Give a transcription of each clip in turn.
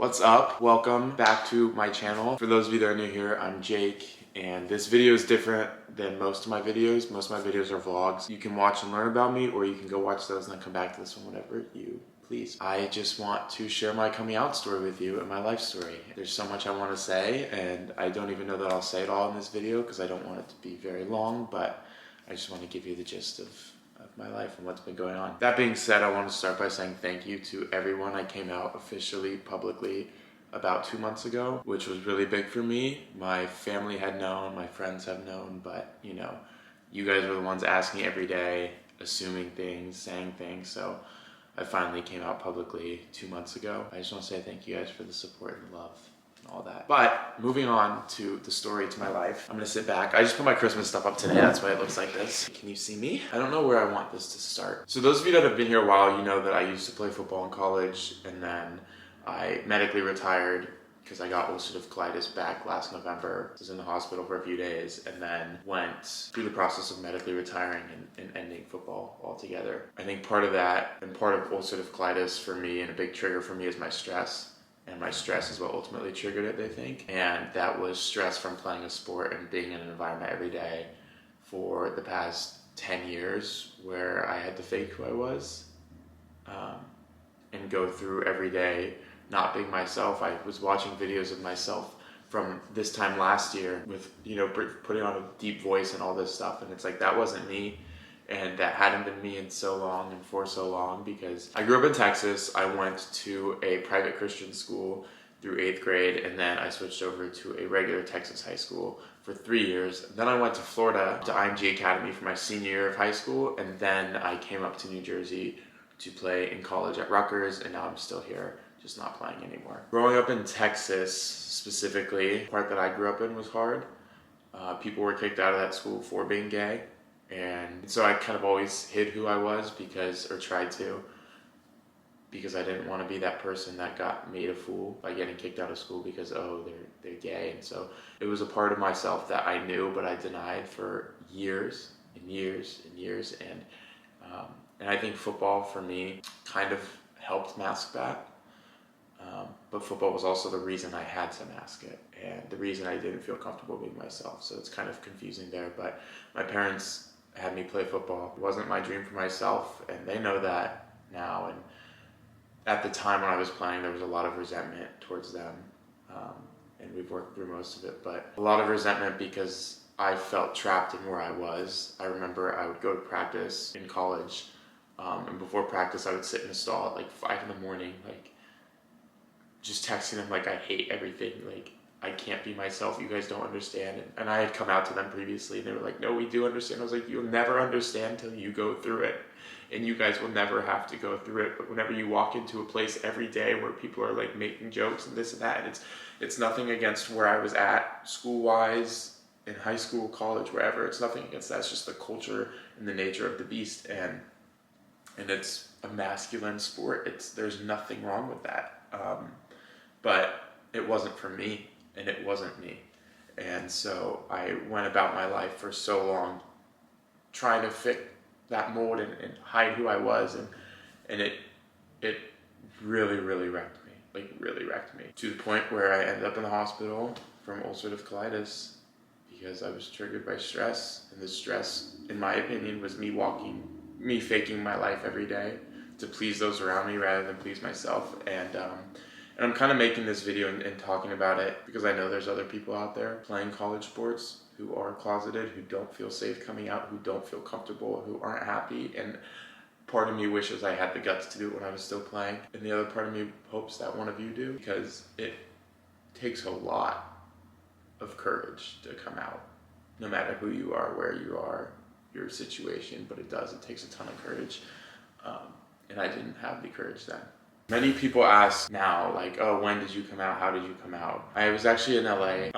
What's up? Welcome back to my channel. For those of you that are new here, I'm Jake, and this video is different than most of my videos. Most of my videos are vlogs. You can watch and learn about me, or you can go watch those and then come back to this one whenever you please. I just want to share my coming out story with you and my life story. There's so much I want to say, and I don't even know that I'll say it all in this video because I don't want it to be very long, but I just want to give you the gist of my life and what's been going on. That being said, I want to start by saying thank you to everyone I came out officially, publicly, about 2 months ago, which was really big for me. My family had known, my friends have known, but you know, you guys were the ones asking every day, assuming things, saying things, so I finally came out publicly 2 months ago. I just want to say thank you guys for the support and love. All that. But moving on to the story to my life, I'm gonna sit back. I just put my Christmas stuff up today, that's why it looks like this. Can you see me? I don't know where I want this to start. So those of you that have been here a while, you know that I used to play football in college, and then I medically retired because I got ulcerative colitis back last November. I was in the hospital for a few days and then went through the process of medically retiring and ending football altogether. I think part of that and part of ulcerative colitis for me, and a big trigger for me, is my stress. And my stress is what ultimately triggered it, they think. And that was stress from playing a sport and being in an environment every day for the past 10 years where I had to fake who I was and go through every day not being myself. I was watching videos of myself from this time last year with, you know, putting on a deep voice and all this stuff. And it's like, that wasn't me. And that hadn't been me in so long and for so long, because I grew up in Texas. I went to a private Christian school through 8th grade, and then I switched over to a regular Texas high school for 3 years. Then I went to Florida to IMG Academy for my senior year of high school, and then I came up to New Jersey to play in college at Rutgers, and now I'm still here, just not playing anymore. Growing up in Texas specifically, the part that I grew up in was hard. People were kicked out of that school for being gay. And so I kind of always hid who I was or tried to, because I didn't want to be that person that got made a fool by getting kicked out of school because, oh, they're gay. And so it was a part of myself that I knew, but I denied for years and years and years. And I think football for me kind of helped mask that. But football was also the reason I had to mask it, and the reason I didn't feel comfortable being myself. So it's kind of confusing there. But my parents had me play football. It wasn't my dream for myself, and they know that now. And at the time when I was playing, there was a lot of resentment towards them, and we've worked through most of it, but a lot of resentment because I felt trapped in where I was. I remember I would go to practice in college, and before practice I would sit in a stall at like 5 in the morning, like just texting them like I hate everything, like I can't be myself, you guys don't understand. And I had come out to them previously, and they were like, no, we do understand. I was like, you'll never understand till you go through it, and you guys will never have to go through it. But whenever you walk into a place every day where people are like making jokes and this and that, and it's nothing against where I was at school-wise, in high school, college, wherever, it's nothing against that. It's just the culture and the nature of the beast, and it's a masculine sport. There's nothing wrong with that. But it wasn't for me, and it wasn't me. And so I went about my life for so long trying to fit that mold and hide who I was, and it really, really wrecked me, like really wrecked me, to the point where I ended up in the hospital from ulcerative colitis because I was triggered by stress. And the stress, in my opinion, was me faking my life every day to please those around me rather than please myself. And I'm kind of making this video and talking about it because I know there's other people out there playing college sports who are closeted, who don't feel safe coming out, who don't feel comfortable, who aren't happy. And part of me wishes I had the guts to do it when I was still playing. And the other part of me hopes that one of you do, because it takes a lot of courage to come out, no matter who you are, where you are, your situation, but it takes a ton of courage. And I didn't have the courage then. Many people ask now, like, oh, when did you come out? How did you come out? I was actually in LA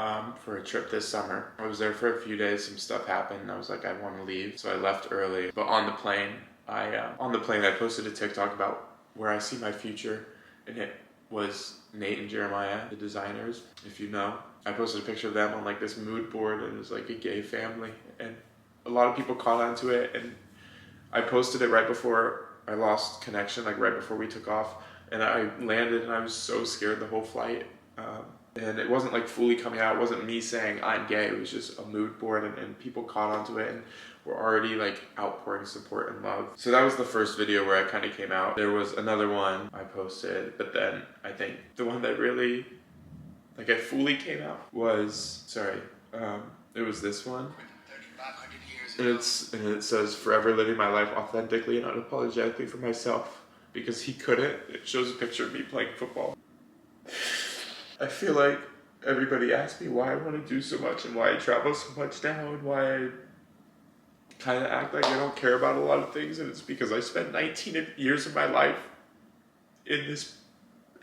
for a trip this summer. I was there for a few days. Some stuff happened. I was like, I want to leave. So I left early. But on the plane, I posted a TikTok about where I see my future. And it was Nate and Jeremiah, the designers, if you know. I posted a picture of them on like this mood board, and it was like a gay family. And a lot of people caught on to it. And I posted it right before I lost connection, like right before we took off. and I landed and I was so scared the whole flight. And it wasn't like fully coming out. It wasn't me saying I'm gay. It was just a mood board, and people caught onto it and were already like outpouring support and love. So that was the first video where I kind of came out. There was another one I posted, but then I think the one that really, like, I fully came out was, it was this one. And it says, forever living my life authentically and unapologetically for myself, because he couldn't. It shows a picture of me playing football. I feel like everybody asks me why I want to do so much and why I travel so much now and why I kind of act like I don't care about a lot of things, and it's because I spent 19 years of my life in this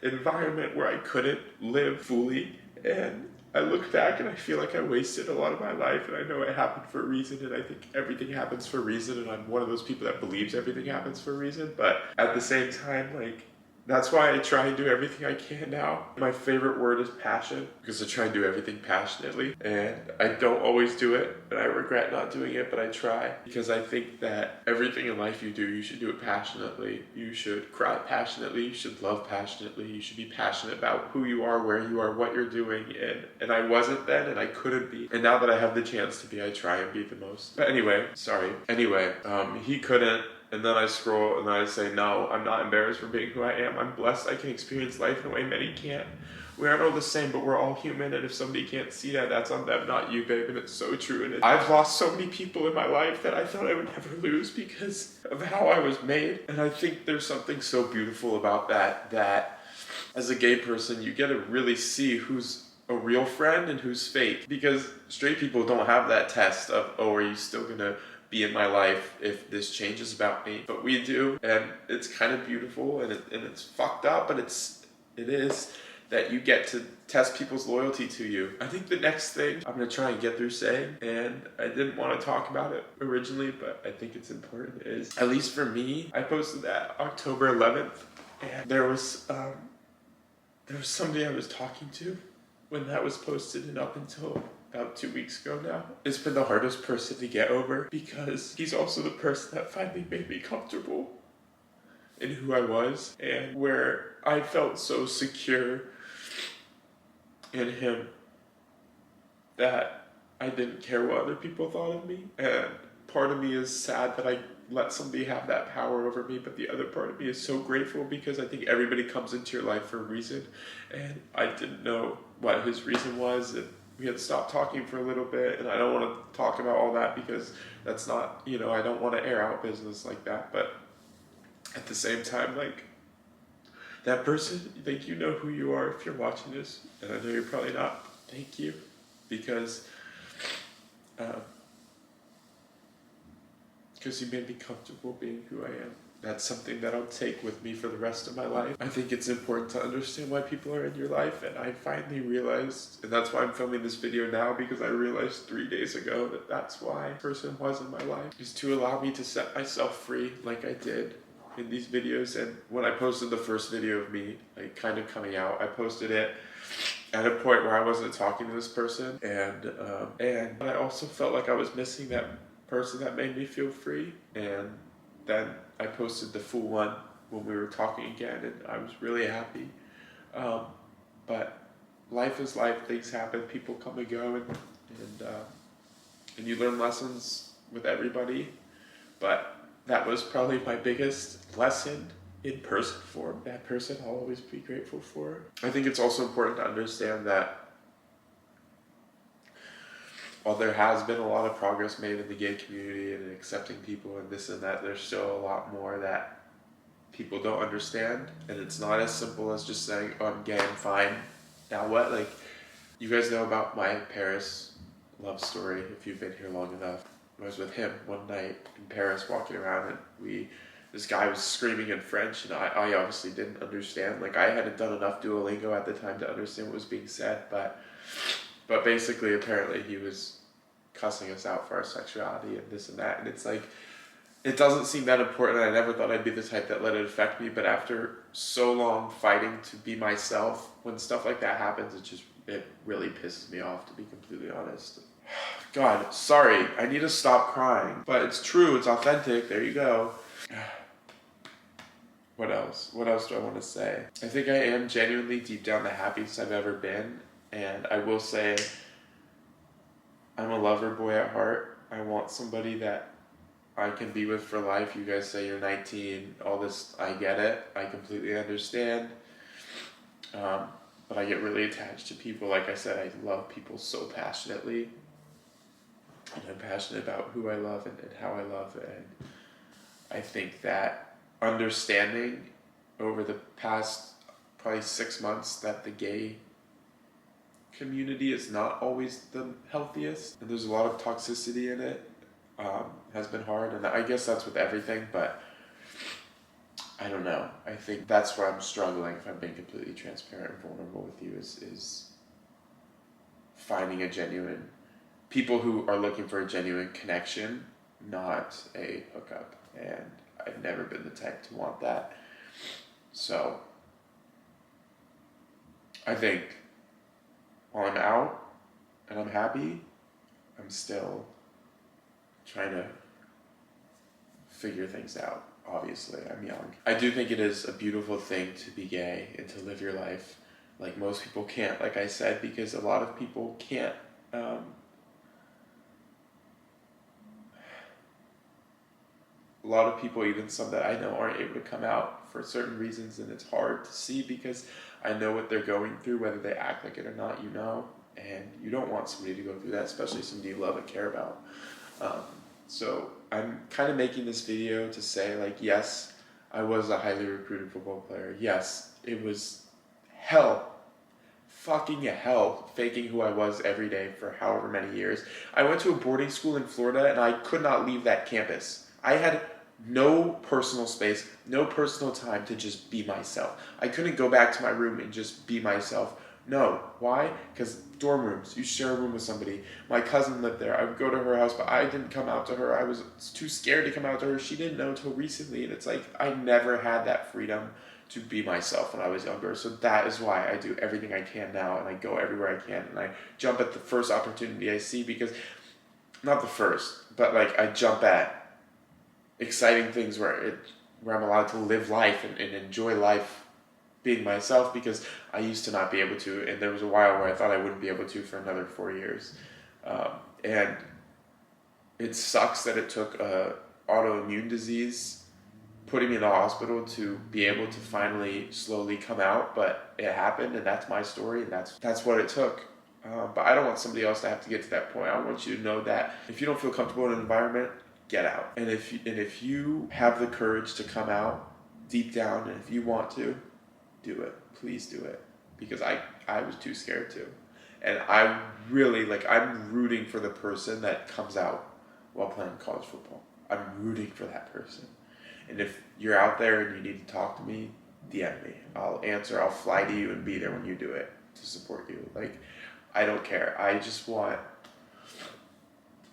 environment where I couldn't live fully, and I look back and I feel like I wasted a lot of my life, and I know it happened for a reason, and I think everything happens for a reason, and I'm one of those people that believes everything happens for a reason, but at the same time, like, that's why I try and do everything I can now. My favorite word is passion, because I try and do everything passionately, and I don't always do it, and I regret not doing it, but I try, because I think that everything in life you do, you should do it passionately. You should cry passionately, you should love passionately, you should be passionate about who you are, where you are, what you're doing, and I wasn't then, and I couldn't be. And now that I have the chance to be, I try and be the most. But anyway, he couldn't. And then I scroll and then I say, no, I'm not embarrassed for being who I am. I'm blessed I can experience life in a way many can't. We aren't all the same, but we're all human. And if somebody can't see that, that's on them, not you, babe. And it's so true. And I've lost so many people in my life that I thought I would never lose because of how I was made. And I think there's something so beautiful about that as a gay person, you get to really see who's a real friend and who's fake. Because straight people don't have that test of, oh, are you still gonna be in my life if this changes about me? But we do, and it's kind of beautiful, and it's fucked up, but it is that you get to test people's loyalty to you. I think the next thing I'm gonna try and get through saying, and I didn't want to talk about it originally, but I think it's important, is, at least for me, I posted that October 11th, and there was somebody I was talking to when that was posted, and up until about 2 weeks ago now, it's been the hardest person to get over, because he's also the person that finally made me comfortable in who I was, and where I felt so secure in him that I didn't care what other people thought of me. And part of me is sad that I let somebody have that power over me, but the other part of me is so grateful, because I think everybody comes into your life for a reason, and I didn't know what his reason was, and we had stopped talking for a little bit, and I don't want to talk about all that because that's not, I don't want to air out business like that, but at the same time, like, that person, like, you know who you are if you're watching this, and I know you're probably not. Thank you, because you made me comfortable being who I am. That's something that I'll take with me for the rest of my life. I think it's important to understand why people are in your life, and I finally realized, and that's why I'm filming this video now, because I realized 3 days ago that that's why this person was in my life, is to allow me to set myself free like I did in these videos. And when I posted the first video of me, like, kind of coming out, I posted it at a point where I wasn't talking to this person, and I also felt like I was missing that person that made me feel free. And then I posted the full one when we were talking again, and I was really happy. But life is life, things happen, people come and go, and you learn lessons with everybody. But that was probably my biggest lesson in person form. That person I'll always be grateful for. I think it's also important to understand that while there has been a lot of progress made in the gay community and accepting people and this and that, there's still a lot more that people don't understand. And it's not as simple as just saying, oh, I'm gay, I'm fine, now what? Like, you guys know about my Paris love story if you've been here long enough. I was with him one night in Paris walking around, and this guy was screaming in French, and I obviously didn't understand. Like, I hadn't done enough Duolingo at the time to understand what was being said, but basically, apparently, he was cussing us out for our sexuality and this and that. And it's like, it doesn't seem that important. I never thought I'd be the type that let it affect me. But after so long fighting to be myself, when stuff like that happens, it really pisses me off, to be completely honest. God, sorry. I need to stop crying. But it's true. It's authentic. There you go. What else? What else do I want to say? I think I am genuinely deep down the happiest I've ever been. And I will say I'm a lover boy at heart. I want somebody that I can be with for life. You guys say you're 19, all this, I get it. I completely understand. But I get really attached to people. Like I said, I love people so passionately. And I'm passionate about who I love and how I love. And I think that understanding over the past probably 6 months that the gay community is not always the healthiest. And there's a lot of toxicity in it. Has been hard. And I guess that's with everything, but I don't know. I think that's where I'm struggling, if I'm being completely transparent and vulnerable with you, is finding a genuine, people who are looking for a genuine connection, not a hookup. And I've never been the type to want that. So I think while I'm out and I'm happy, I'm still trying to figure things out. Obviously, I'm young. I do think it is a beautiful thing to be gay and to live your life like most people can't, like I said, because a lot of people can't. A lot of people, even some that I know, aren't able to come out for certain reasons, and it's hard to see because I know what they're going through, whether they act like it or not, you know, and you don't want somebody to go through that, especially somebody you love and care about. So I'm kind of making this video to say, like, yes, I was a highly recruited football player. Yes, it was hell, fucking hell, faking who I was every day for however many years. I went to a boarding school in Florida and I could not leave that campus. I had no personal space, no personal time to just be myself. I couldn't go back to my room and just be myself. No. Why? Because dorm rooms, you share a room with somebody. My cousin lived there. I would go to her house, but I didn't come out to her. I was too scared to come out to her. She didn't know until recently. And it's like, I never had that freedom to be myself when I was younger. So that is why I do everything I can now, and I go everywhere I can, and I jump at the first opportunity I see, because, not the first, but like I jump at exciting things where I'm allowed to live life and enjoy life being myself, because I used to not be able to, and there was a while where I thought I wouldn't be able to for another 4 years. And it sucks that it took autoimmune disease putting me in the hospital to be able to finally slowly come out, but it happened, and that's my story, and that's what it took. But I don't want somebody else to have to get to that point. I want you to know that if you don't feel comfortable in an environment, get out. And if you have the courage to come out deep down, and if you want to, do it. Please do it. Because I was too scared to. And I really, I'm rooting for the person that comes out while playing college football. I'm rooting for that person. And if you're out there and you need to talk to me, DM me. I'll answer. I'll fly to you and be there when you do it to support you. I don't care. I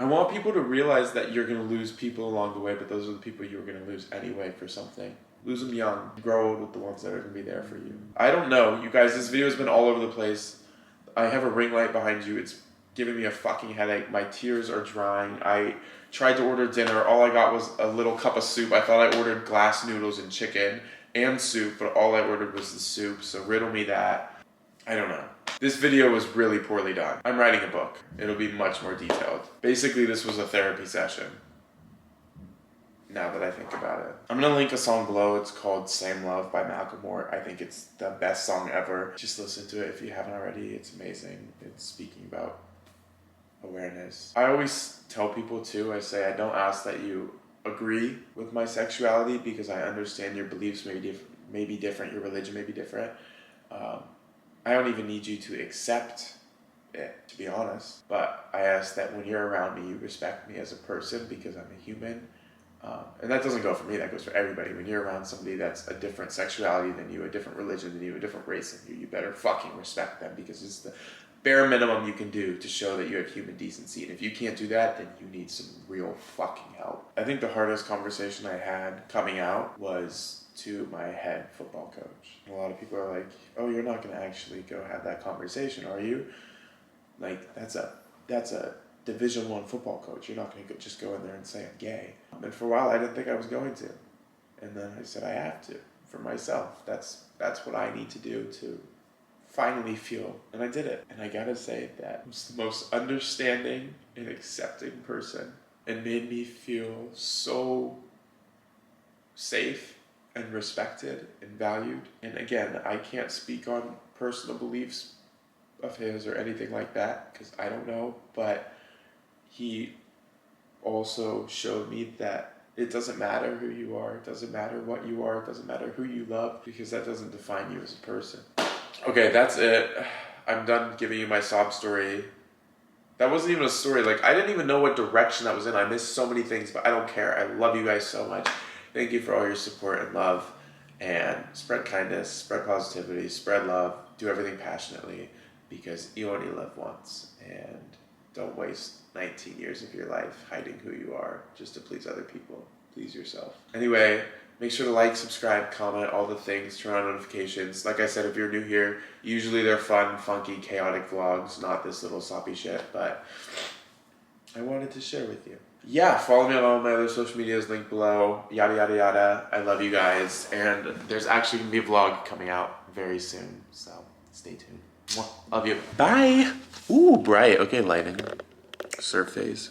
want people to realize that you're going to lose people along the way, but those are the people you're going to lose anyway for something. Lose them young. Grow old with the ones that are going to be there for you. I don't know. You guys, this video has been all over the place. I have a ring light behind you. It's giving me a fucking headache. My tears are drying. I tried to order dinner. All I got was a little cup of soup. I thought I ordered glass noodles and chicken and soup, but all I ordered was the soup. So riddle me that. I don't know. This video was really poorly done. I'm writing a book. It'll be much more detailed. Basically, this was a therapy session. Now that I think about it. I'm gonna link a song below. It's called Same Love by Macklemore. I think it's the best song ever. Just listen to it if you haven't already. It's amazing. It's speaking about awareness. I always tell people too, I say, I don't ask that you agree with my sexuality, because I understand your beliefs may be different, your religion may be different. I don't even need you to accept it, to be honest. But I ask that when you're around me, you respect me as a person, because I'm a human. And that doesn't go for me, that goes for everybody. When you're around somebody that's a different sexuality than you, a different religion than you, a different race than you, you better fucking respect them, because it's the bare minimum you can do to show that you have human decency. And if you can't do that, then you need some real fucking help. I think the hardest conversation I had coming out was to my head football coach. And a lot of people are like, oh, you're not gonna actually go have that conversation, are you? Like, that's a Division I football coach. You're not going to just go in there and say I'm gay. And for a while, I didn't think I was going to. And then I said, I have to. for myself. That's what I need to do to finally feel, and I did it. And I gotta say that I was the most understanding and accepting person, and made me feel so safe and respected and valued. And again, I can't speak on personal beliefs of his or anything like that because I don't know, but he also showed me that it doesn't matter who you are, it doesn't matter what you are, it doesn't matter who you love, because that doesn't define you as a person. Okay, that's it. I'm done giving you my sob story. That wasn't even a story. Like, I didn't even know what direction that was in. I missed so many things, but I don't care. I love you guys so much. Thank you for all your support and love. And spread kindness, spread positivity, spread love, do everything passionately, because you only live once. And don't waste 19 years of your life hiding who you are just to please other people. Please yourself. Anyway, make sure to like, subscribe, comment, all the things, turn on notifications. Like I said, if you're new here, usually they're fun, funky, chaotic vlogs, not this little soppy shit, but I wanted to share with you. Yeah, follow me on all my other social medias, link below, yada, yada, yada. I love you guys, and there's actually going to be a vlog coming out very soon, so stay tuned. Mwah. Love you. Bye! Ooh, bright. Okay, lighting. Surf phase.